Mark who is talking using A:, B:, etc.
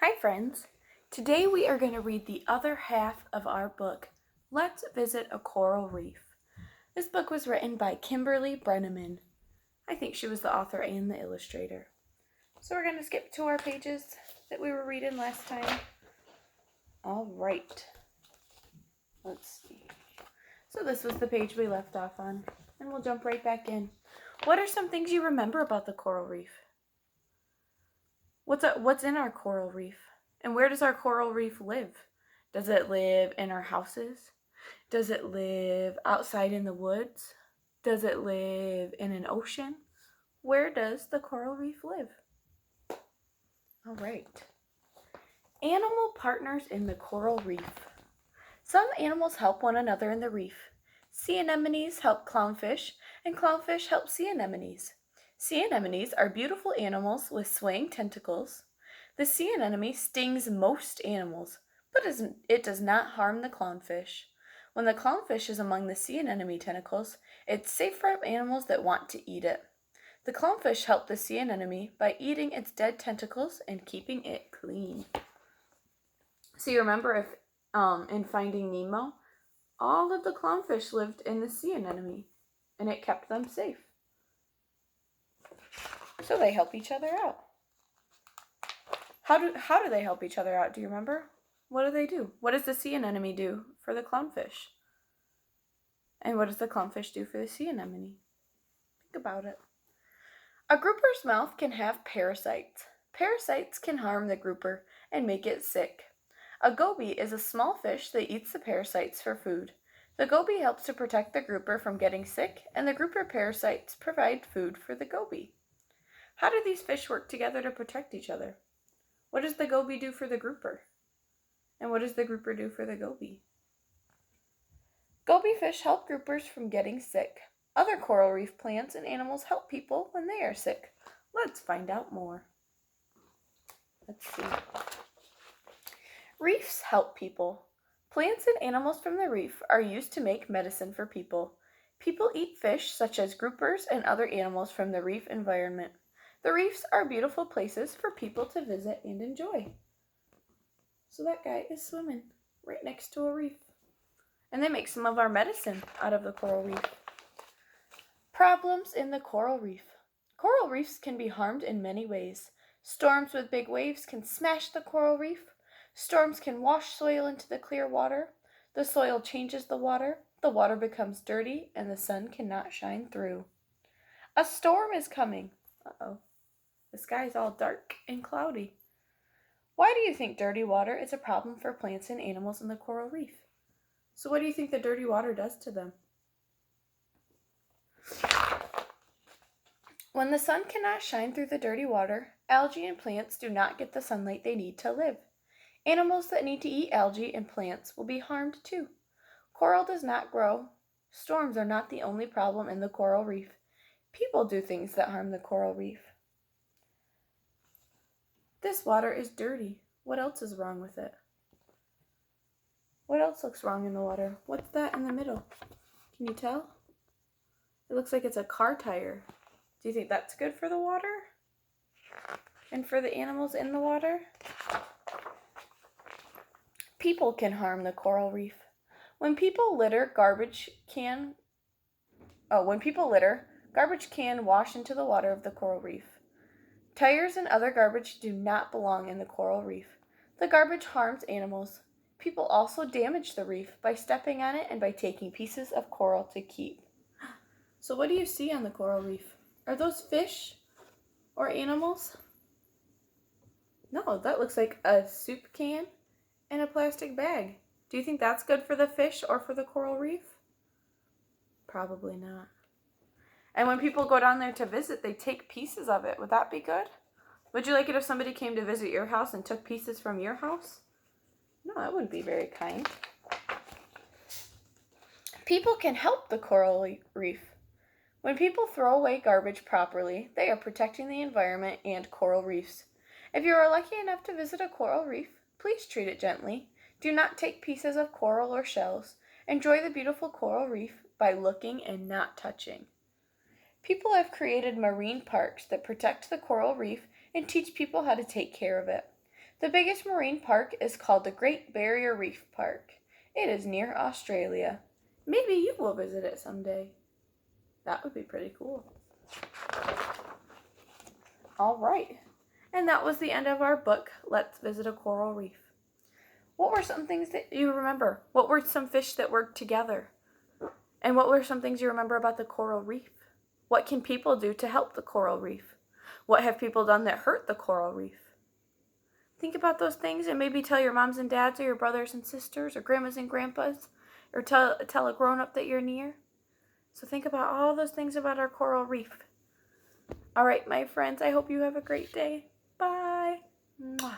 A: Hi friends! Today we are going to read the other half of our book, Let's Visit a Coral Reef. This book was written by Kimberly Brenneman. I think she was the author and the illustrator. So we're going to skip to our pages that we were reading last time. Alright. Let's see. So this was the page we left off on, and we'll jump right back in. What are some things you remember about the coral reef? What's in our coral reef? And where does our coral reef live? Does it live in our houses? Does it live outside in the woods? Does it live in an ocean? Where does the coral reef live? All right. Animal partners in the coral reef. Some animals help one another in the reef. Sea anemones help clownfish, and clownfish help sea anemones. Sea anemones are beautiful animals with swaying tentacles. The sea anemone stings most animals, but it does not harm the clownfish. When the clownfish is among the sea anemone tentacles, it's safe for animals that want to eat it. The clownfish help the sea anemone by eating its dead tentacles and keeping it clean. So you remember in Finding Nemo, all of the clownfish lived in the sea anemone, and it kept them safe. So they help each other out. How do they help each other out? Do you remember? What do they do? What does the sea anemone do for the clownfish? And what does the clownfish do for the sea anemone? Think about it. A grouper's mouth can have parasites. Parasites can harm the grouper and make it sick. A goby is a small fish that eats the parasites for food. The goby helps to protect the grouper from getting sick, and the grouper parasites provide food for the goby. How do these fish work together to protect each other? What does the goby do for the grouper? And what does the grouper do for the goby? Goby fish help groupers from getting sick. Other coral reef plants and animals help people when they are sick. Let's find out more. Let's see. Reefs help people. Plants and animals from the reef are used to make medicine for people. People eat fish such as groupers and other animals from the reef environment. The reefs are beautiful places for people to visit and enjoy. So that guy is swimming right next to a reef. And they make some of our medicine out of the coral reef. Problems in the coral reef. Coral reefs can be harmed in many ways. Storms with big waves can smash the coral reef. Storms can wash soil into the clear water. The soil changes the water becomes dirty, and the sun cannot shine through. A storm is coming. Uh-oh. The sky's all dark and cloudy. Why do you think dirty water is a problem for plants and animals in the coral reef? So what do you think the dirty water does to them? When the sun cannot shine through the dirty water, algae and plants do not get the sunlight they need to live. Animals that need to eat algae and plants will be harmed too. Coral does not grow. Storms are not the only problem in the coral reef. People do things that harm the coral reef. This water is dirty. What else is wrong with it? What else looks wrong in the water? What's that in the middle? Can you tell? It looks like it's a car tire. Do you think that's good for the water? And for the animals in the water? People can harm the coral reef. When people litter, garbage can wash into the water of the coral reef. Tires and other garbage do not belong in the coral reef. The garbage harms animals. People also damage the reef by stepping on it and by taking pieces of coral to keep. So what do you see on the coral reef? Are those fish or animals? No, that looks like a soup can and a plastic bag. Do you think that's good for the fish or for the coral reef? Probably not. And when people go down there to visit, they take pieces of it. Would that be good? Would you like it if somebody came to visit your house and took pieces from your house? No, that wouldn't be very kind. People can help the coral reef. When people throw away garbage properly, they are protecting the environment and coral reefs. If you are lucky enough to visit a coral reef, please treat it gently. Do not take pieces of coral or shells. Enjoy the beautiful coral reef by looking and not touching. People have created marine parks that protect the coral reef and teach people how to take care of it. The biggest marine park is called the Great Barrier Reef Park. It is near Australia. Maybe you will visit it someday. That would be pretty cool. All right. And that was the end of our book, Let's Visit a Coral Reef. What were some things that you remember? What were some fish that worked together? And what were some things you remember about the coral reef? What can people do to help the coral reef? What have people done that hurt the coral reef? Think about those things and maybe tell your moms and dads or your brothers and sisters or grandmas and grandpas, or tell a grown-up that you're near. So think about all those things about our coral reef. All right, my friends, I hope you have a great day. Bye. Mwah.